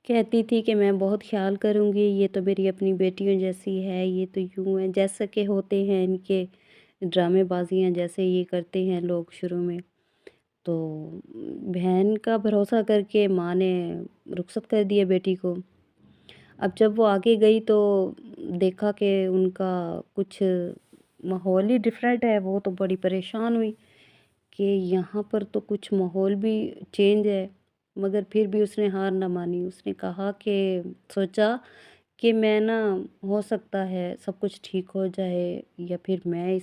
کہتی تھی کہ میں بہت خیال کروں گی، یہ تو میری اپنی بیٹیوں جیسی ہے، یہ تو یوں ہے جیسا کہ ہوتے ہیں ان کے ڈرامے بازیاں جیسے یہ کرتے ہیں لوگ شروع میں۔ تو بہن کا بھروسہ کر کے ماں نے رخصت کر دیا بیٹی کو۔ اب جب وہ آگے گئی تو دیکھا کہ ان کا کچھ ماحول ہی ڈفرینٹ ہے، وہ تو بڑی پریشان ہوئی کہ یہاں پر تو کچھ ماحول بھی چینج ہے، مگر پھر بھی اس نے ہار نہ مانی۔ اس نے کہا کہ سوچا کہ میں نا ہو سکتا ہے سب کچھ ٹھیک ہو جائے یا پھر میں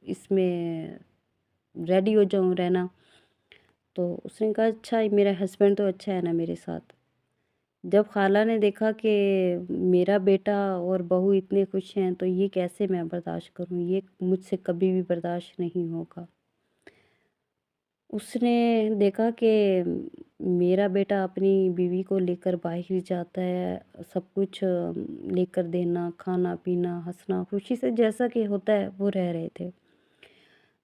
اس میں ریڈی ہو جاؤں رہنا۔ تو اس نے کہا اچھا میرا ہسبینڈ تو اچھا ہے نا میرے ساتھ۔ جب خالہ نے دیکھا کہ میرا بیٹا اور بہو اتنے خوش ہیں تو یہ کیسے میں برداشت کروں، یہ مجھ سے کبھی بھی برداشت نہیں ہوگا۔ اس نے دیکھا کہ میرا بیٹا اپنی بیوی کو لے کر باہر جاتا ہے، سب کچھ لے کر دینا، کھانا پینا، ہنسنا خوشی سے جیسا کہ ہوتا ہے وہ رہ رہے تھے۔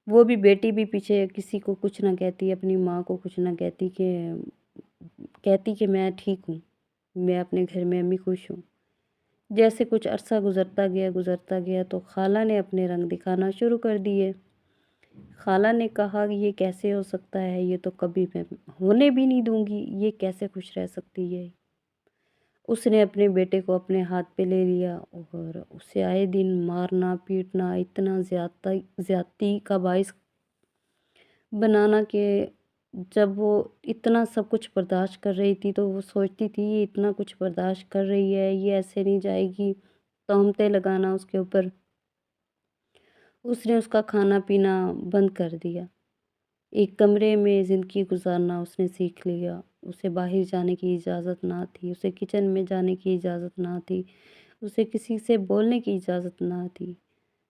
وہ بھی بیٹی بھی پیچھے کسی کو کچھ نہ کہتی، اپنی ماں کو کچھ نہ کہتی کہ میں ٹھیک ہوں، میں اپنے گھر میں امی خوش ہوں۔ جیسے کچھ عرصہ گزرتا گیا تو خالہ نے اپنے رنگ دکھانا شروع کر دیے۔ خالہ نے کہا کہ یہ کیسے ہو سکتا ہے، یہ تو کبھی میں ہونے بھی نہیں دوں گی، یہ کیسے خوش رہ سکتی ہے۔ اس نے اپنے بیٹے کو اپنے ہاتھ پہ لے لیا اور اسے آئے دن مارنا پیٹنا، اتنا زیادتی کا باعث بنانا کہ جب وہ اتنا سب کچھ برداشت کر رہی تھی تو وہ سوچتی تھی یہ اتنا کچھ برداشت کر رہی ہے، یہ ایسے نہیں جائے گی، تہمتیں لگانا اس کے اوپر۔ اس نے اس کا کھانا پینا بند کر دیا، ایک کمرے میں زندگی گزارنا اس نے سیکھ لیا۔ اسے باہر جانے کی اجازت نہ تھی، اسے کچن میں جانے کی اجازت نہ تھی، اسے کسی سے بولنے کی اجازت نہ تھی،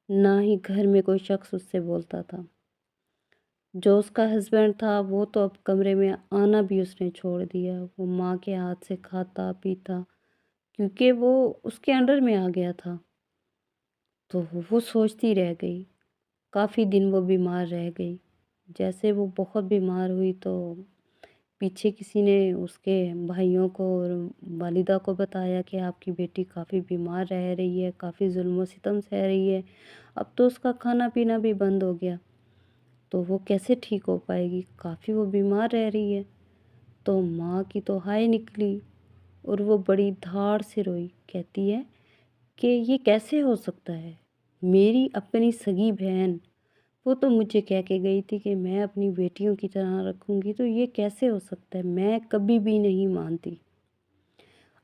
نہ ہی گھر میں کوئی شخص اس سے بولتا تھا۔ جو اس کا ہسبینڈ تھا وہ تو اب کمرے میں آنا بھی اس نے چھوڑ دیا، وہ ماں کے ہاتھ سے کھاتا پیتا کیونکہ وہ اس کے انڈر میں آ گیا تھا۔ تو وہ سوچتی رہ گئی، کافی دن وہ بیمار رہ گئی۔ جیسے وہ بہت بیمار ہوئی تو پیچھے کسی نے اس کے بھائیوں کو اور والدہ کو بتایا کہ آپ کی بیٹی کافی بیمار رہ رہی ہے، کافی ظلم و ستم سہ رہی ہے، اب تو اس کا کھانا پینا بھی بند ہو گیا، تو وہ کیسے ٹھیک ہو پائے گی، کافی وہ بیمار رہ رہی ہے۔ تو ماں کی تو ہائے نکلی اور وہ بڑی دھاڑ سے روئی، کہتی ہے کہ یہ کیسے ہو سکتا ہے، میری اپنی سگی بہن وہ تو مجھے کہہ کے گئی تھی کہ میں اپنی بیٹیوں کی طرح رکھوں گی، تو یہ کیسے ہو سکتا ہے، میں کبھی بھی نہیں مانتی۔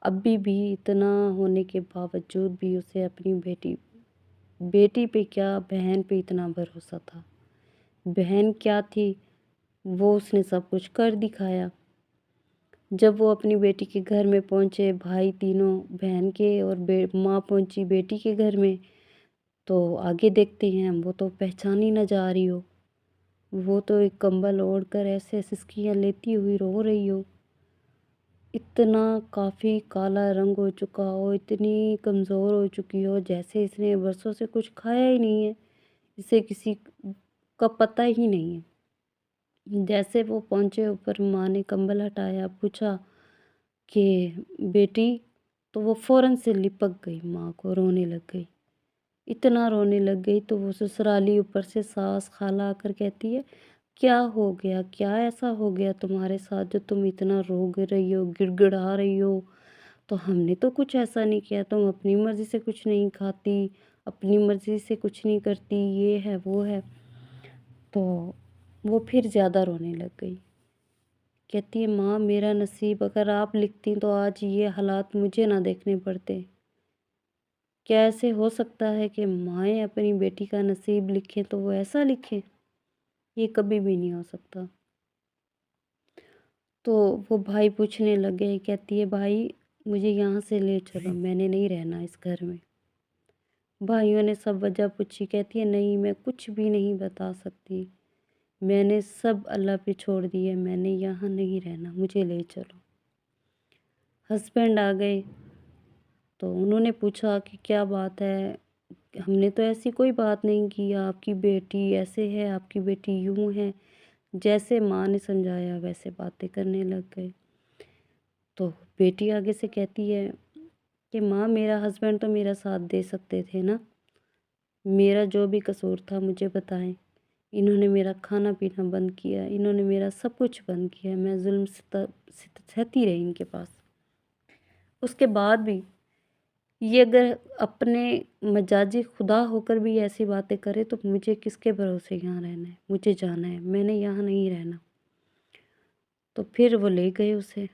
ابھی بھی اتنا ہونے کے باوجود بھی اسے اپنی بیٹی پہ کیا بہن پہ اتنا بھروسہ تھا۔ بہن کیا تھی وہ اس نے سب کچھ کر دکھایا۔ جب وہ اپنی بیٹی کے گھر میں پہنچے، بھائی تینوں بہن کے اور ماں پہنچی بیٹی کے گھر میں، تو آگے دیکھتے ہیں وہ تو پہچان ہی نہ جا رہی ہو، وہ تو ایک کمبل اوڑھ کر ایسے سسکیاں لیتی ہوئی رو رہی ہو، اتنا کافی کالا رنگ ہو چکا ہو، اتنی کمزور ہو چکی ہو جیسے اس نے برسوں سے کچھ کھایا ہی نہیں ہے، اسے کسی کا پتہ ہی نہیں ہے۔ جیسے وہ پہنچے اوپر، ماں نے کمبل ہٹایا، پوچھا کہ بیٹی، تو وہ فوراً سے لپک گئی، ماں کو رونے لگ گئی، اتنا رونے لگ گئی۔ تو وہ سسرالی اوپر سے ساس خالہ آ کر کہتی ہے کیا ہو گیا، کیا ایسا ہو گیا تمہارے ساتھ جو تم اتنا رو رہی ہو، گڑ گڑا رہی ہو، تو ہم نے تو کچھ ایسا نہیں کیا، تم اپنی مرضی سے کچھ نہیں کھاتی، اپنی مرضی سے کچھ نہیں کرتی، یہ ہے وہ ہے۔ تو وہ پھر زیادہ رونے لگ گئی، کہتی ہے ماں میرا نصیب اگر آپ لکھتی تو آج یہ حالات مجھے نہ دیکھنے پڑتے۔ کیا ایسے ہو سکتا ہے کہ مائیں اپنی بیٹی کا نصیب لکھیں تو وہ ایسا لکھیں، یہ کبھی بھی نہیں ہو سکتا۔ تو وہ بھائی پوچھنے لگے، کہتی ہے بھائی مجھے یہاں سے لے چلو، میں نے نہیں رہنا اس گھر میں۔ بھائیوں نے سب وجہ پوچھی، کہتی ہے نہیں میں کچھ بھی نہیں بتا سکتی، میں نے سب اللہ پہ چھوڑ دی ہے، میں نے یہاں نہیں رہنا، مجھے لے چلو۔ ہسبینڈ آ گئے تو انہوں نے پوچھا کہ کیا بات ہے، ہم نے تو ایسی کوئی بات نہیں کی، آپ کی بیٹی ایسے ہے، آپ کی بیٹی یوں ہے، جیسے ماں نے سمجھایا ویسے باتیں کرنے لگ گئے۔ تو بیٹی آگے سے کہتی ہے کہ ماں میرا ہسبینڈ تو میرا ساتھ دے سکتے تھے نا، میرا جو بھی قصور تھا مجھے بتائیں، انہوں نے میرا کھانا پینا بند کیا، انہوں نے میرا سب کچھ بند کیا، میں ظلم سہتی رہی ان کے پاس۔ اس کے بعد بھی یہ اگر اپنے مجازی خدا ہو کر بھی ایسی باتیں کرے تو مجھے کس کے بھروسے یہاں رہنا ہے، مجھے جانا ہے، میں نے یہاں نہیں رہنا۔ تو پھر وہ لے گئے اسے